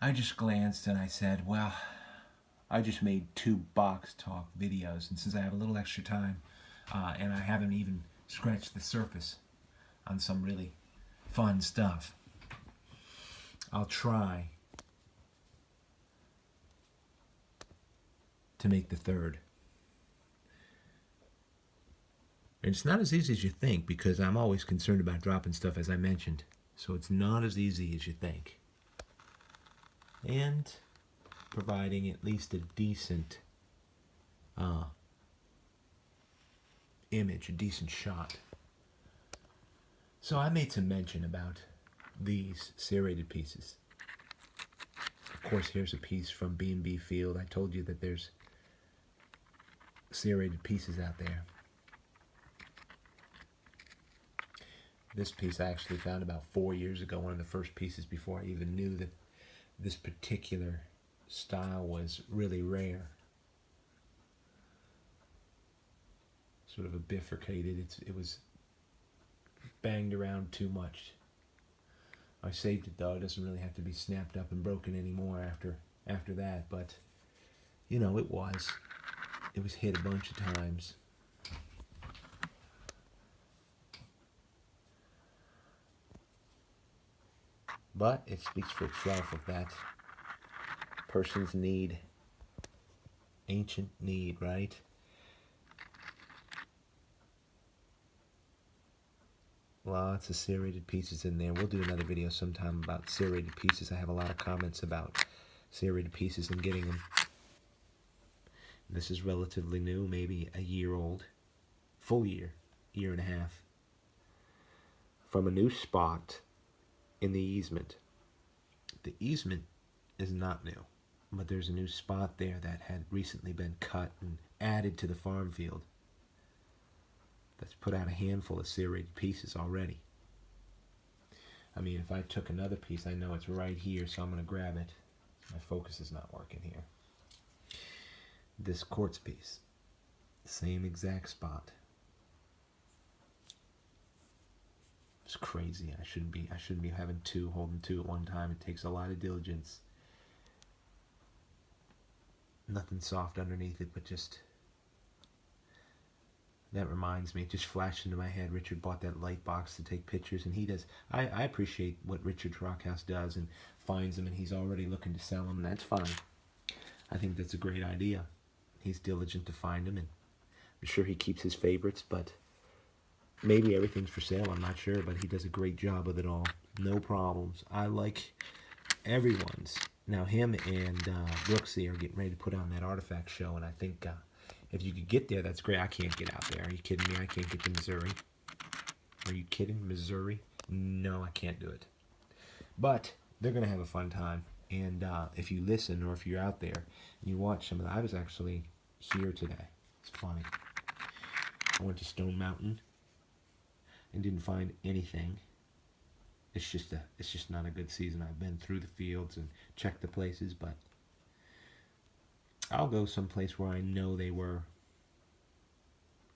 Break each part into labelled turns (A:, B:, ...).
A: I just glanced and I said, well, I just made 2 box talk videos, and since I have a little extra time, and I haven't even scratched the surface on some really fun stuff, I'll try to make the 3rd. And it's not as easy as you think, because I'm always concerned about dropping stuff, as I mentioned. So it's not as easy as you think. And providing at least a decent image, a decent shot. So I made some mention about these serrated pieces. Of course, here's a piece from B&B Field. I told you that there's serrated pieces out there. This piece I actually found about 4 years ago, one of the first pieces before I even knew that this particular style was really rare. Sort of a bifurcated, it was banged around too much. I saved it though. It doesn't really have to be snapped up and broken anymore after that, but you know, it was hit a bunch of times. But it speaks for itself of that person's need, ancient need, right? Lots of serrated pieces in there. We'll do another video sometime about serrated pieces. I have a lot of comments about serrated pieces and getting them. This is relatively new, maybe a year old. Full year and a half. From a new spot in the easement. The easement is not new, but there's a new spot there that had recently been cut and added to the farm field. That's put out a handful of serrated pieces already. I mean, if I took another piece, I know it's right here, so I'm going to grab it. My focus is not working here. This quartz piece, same exact spot. It's crazy. I shouldn't be having holding two at one time. It takes a lot of diligence. Nothing soft underneath it, but just... That reminds me, it just flashed into my head. Richard bought that light box to take pictures, and he does. I appreciate what Richard's Rockhouse does and finds them, and he's already looking to sell them, and that's fine. I think that's a great idea. He's diligent to find them, and I'm sure he keeps his favorites, but maybe everything's for sale. I'm not sure, but he does a great job of it all. No problems. I like everyone's. Now, him and Brooksy are getting ready to put on that artifact show, and I think... if you could get there, that's great. I can't get out there. Are you kidding me? I can't get to Missouri. Are you kidding? Missouri? No, I can't do it. But they're going to have a fun time. And if you listen or if you're out there and you watch some of that, I was actually here today. It's funny. I went to Stone Mountain and didn't find anything. It's just not a good season. I've been through the fields and checked the places, but I'll go someplace where I know they were.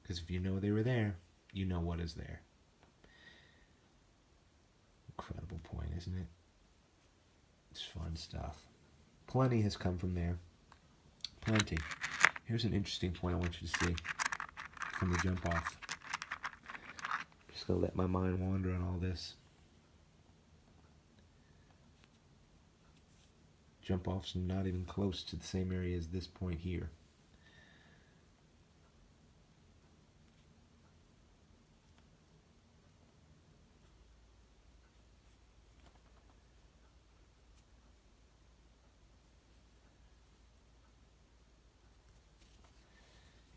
A: Because if you know they were there, you know what is there. Incredible point, isn't it? It's fun stuff. Plenty has come from there. Plenty. Here's an interesting point I want you to see from the jump off. Just going to let my mind wander on all this. Jump off's not even close to the same area as this point here.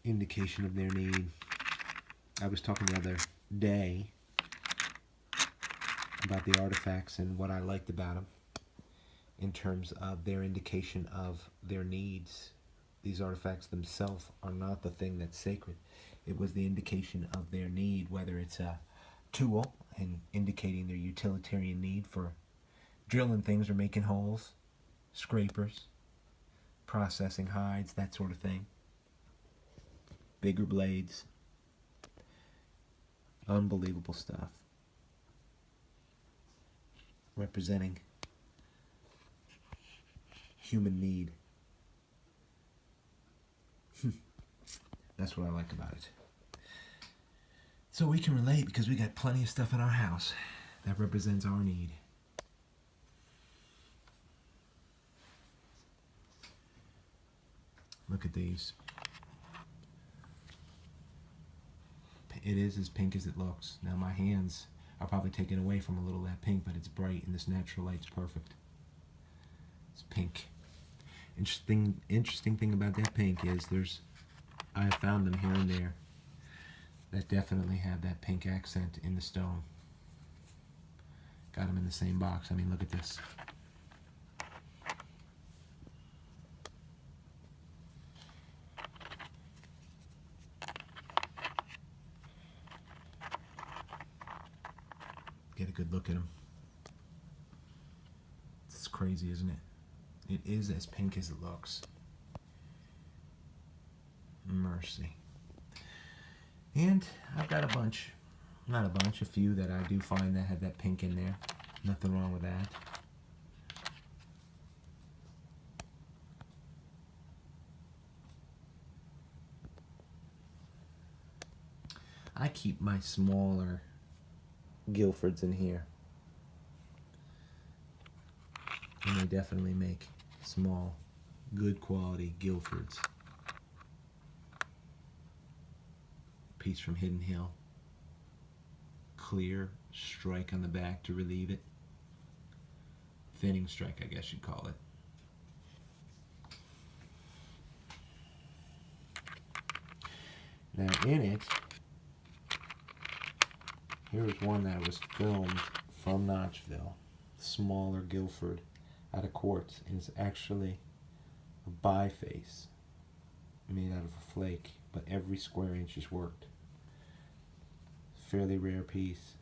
A: Indication of their need. I was talking the other day about the artifacts and what I liked about them in terms of their indication of their needs. These artifacts themselves are not the thing that's sacred. It was the indication of their need, whether it's a tool and indicating their utilitarian need for drilling things or making holes, scrapers, processing hides, that sort of thing. Bigger blades. Unbelievable stuff. Representing human need. That's what I like about it. So we can relate because we got plenty of stuff in our house that represents our need. Look at these. It is as pink as it looks. Now my hands are probably taken away from a little of that pink, but it's bright and this natural light's perfect. It's pink. Interesting thing about that pink is I have found them here and there that definitely have that pink accent in the stone. Got them in the same box. I mean, look at this. Get a good look at them. It's crazy, isn't it? It is as pink as it looks. Mercy. And I've got a bunch, not a bunch, a few that I do find that have that pink in there. Nothing wrong with that. I keep my smaller Guilfords in here. And they definitely make small, good quality Guilfords. Piece from Hidden Hill. Clear strike on the back to relieve it. Thinning strike, I guess you'd call it. Now in it, here's one that was filmed from Notchville. Smaller Guilford out of quartz. And it's actually a biface made out of a flake, but every square inch is worked. Fairly rare piece.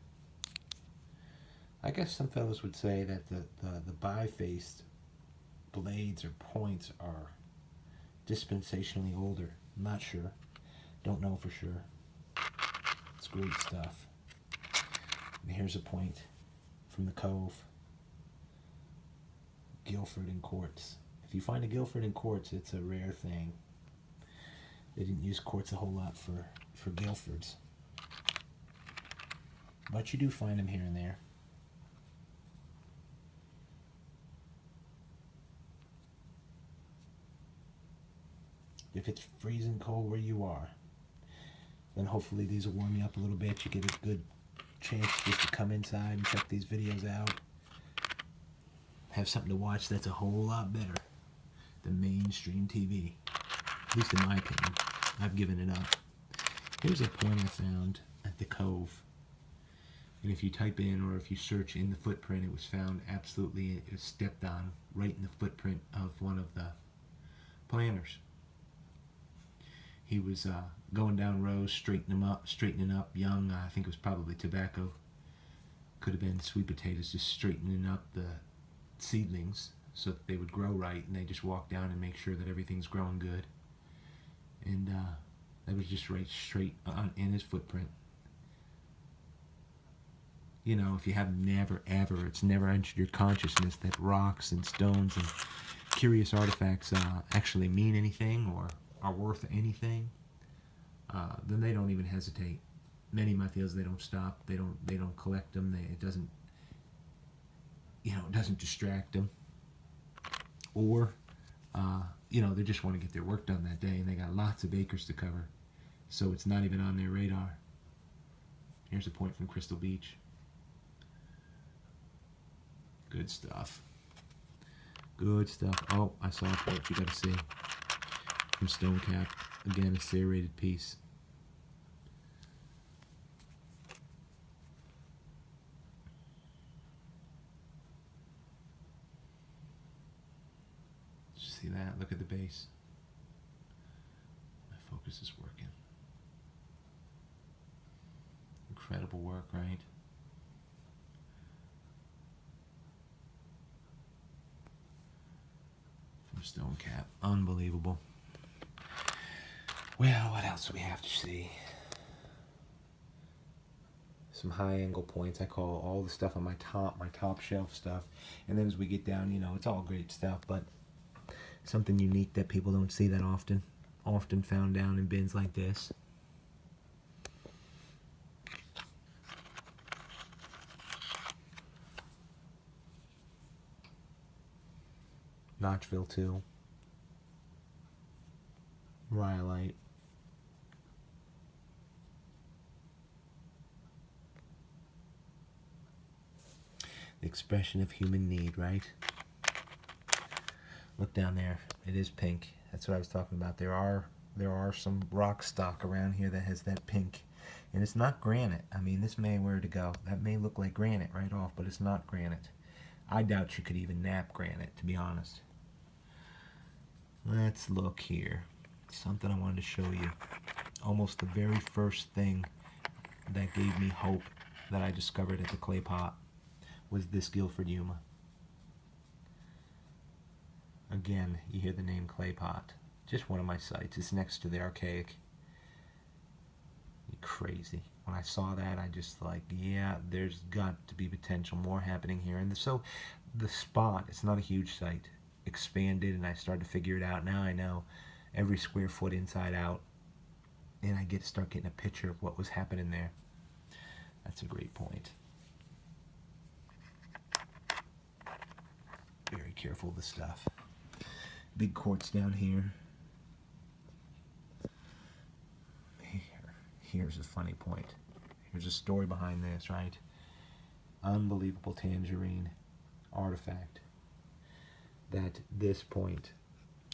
A: I guess some fellows would say that the bifaced blades or points are dispensationally older. I'm not sure. Don't know for sure. It's great stuff. And here's a point from the Cove. Guilford in quartz. If you find a Guilford in quartz, it's a rare thing. They didn't use quartz a whole lot for Guilfords. But you do find them here and there. If it's freezing cold where you are, then hopefully these will warm you up a little bit. You get a good chance just to come inside and check these videos out. Have something to watch that's a whole lot better than mainstream TV. At least in my opinion. I've given it up. Here's a point I found at the Cove. And if you type in or if you search in the footprint, it was found absolutely, it was stepped on right in the footprint of one of the planters. He was going down rows, straightening up young, I think it was probably tobacco. Could have been sweet potatoes, just straightening up the seedlings so that they would grow right, and they just walk down and make sure that everything's growing good. And that was just right straight on in his footprint. You know, if you have never ever, it's never entered your consciousness that rocks and stones and curious artifacts actually mean anything or are worth anything, then they don't even hesitate. Many Mafias, they don't stop. They don't collect them. It doesn't, it doesn't distract them. Or, they just want to get their work done that day, and they got lots of acres to cover, so it's not even on their radar. Here's a point from Crystal Beach. Good stuff. Good stuff. Oh, I saw a point you gotta see. From Stone Cap. Again, a serrated piece. See that? Look at the base. My focus is working. Incredible work, right? From Stone Cap. Unbelievable. Well, what else do we have to see? Some high angle points. I call all the stuff on my top shelf stuff. And then as we get down, it's all great stuff, but Something unique that people don't see that often. Often found down in bins like this. Notchville 2. Rhyolite. The expression of human need, right? Look down there. It is pink. That's what I was talking about. There are some rock stock around here that has that pink. And it's not granite. I mean, this may where to go. That may look like granite right off, but it's not granite. I doubt you could even nap granite, to be honest. Let's look here. Something I wanted to show you. Almost the very first thing that gave me hope that I discovered at the clay pot was this Guilford Yuma. Again, you hear the name clay pot. Just one of my sites. It's next to the Archaic. You're crazy. When I saw that, I just like, yeah, there's got to be potential more happening here. And so the spot, it's not a huge site, expanded, and I started to figure it out. Now I know every square foot inside out, and I get to start getting a picture of what was happening there. That's a great point. Very careful of the stuff. Big quartz down here. Here's a funny point. Here's a story behind this, right? Unbelievable Tangerine artifact. That this point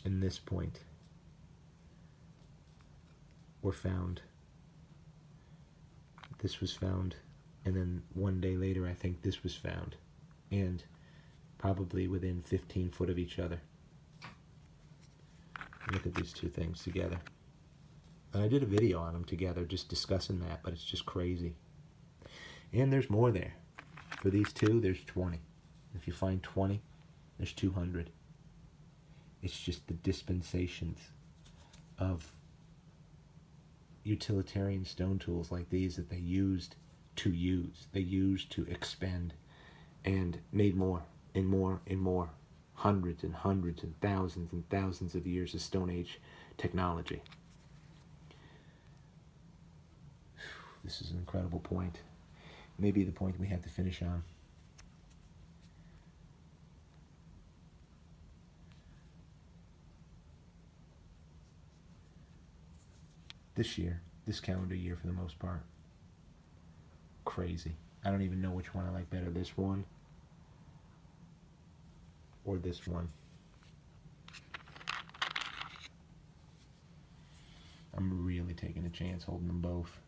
A: and this point were found. This was found, and then one day later I think this was found, and probably within 15 foot of each other. Look at these two things together. And I did a video on them together just discussing that, but it's just crazy. And there's more there. For these two, there's 20. If you find 20, there's 200. It's just the dispensations of utilitarian stone tools like these that they used to use. They used to expend and made more and more and more. Hundreds and hundreds and thousands of years of Stone Age technology. This is an incredible point. Maybe the point we have to finish on. This year, this calendar year for the most part. Crazy. I don't even know which one I like better, this one or this one. I'm really taking a chance holding them both.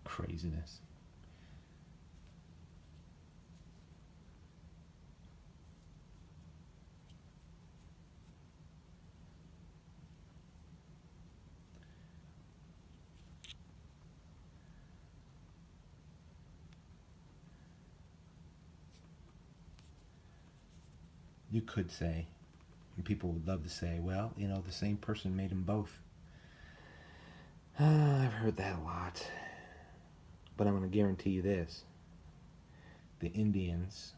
A: Craziness. You could say, and people would love to say, well, you know, the same person made them both. I've heard that a lot. But I'm going to guarantee you this. The Indians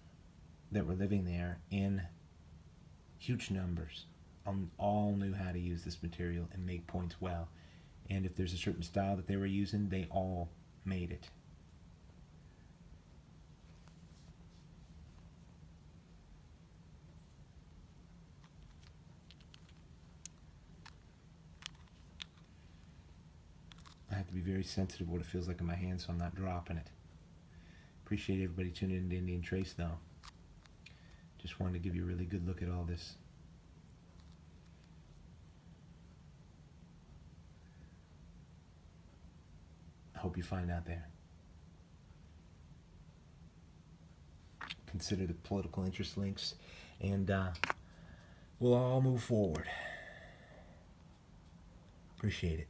A: that were living there in huge numbers all knew how to use this material and make points well. And if there's a certain style that they were using, they all made it. I have to be very sensitive to what it feels like in my hand so I'm not dropping it. Appreciate everybody tuning in to Indian Trace though. Just wanted to give you a really good look at all this. I hope you find out there. Consider the political interest links, and we'll all move forward. Appreciate it.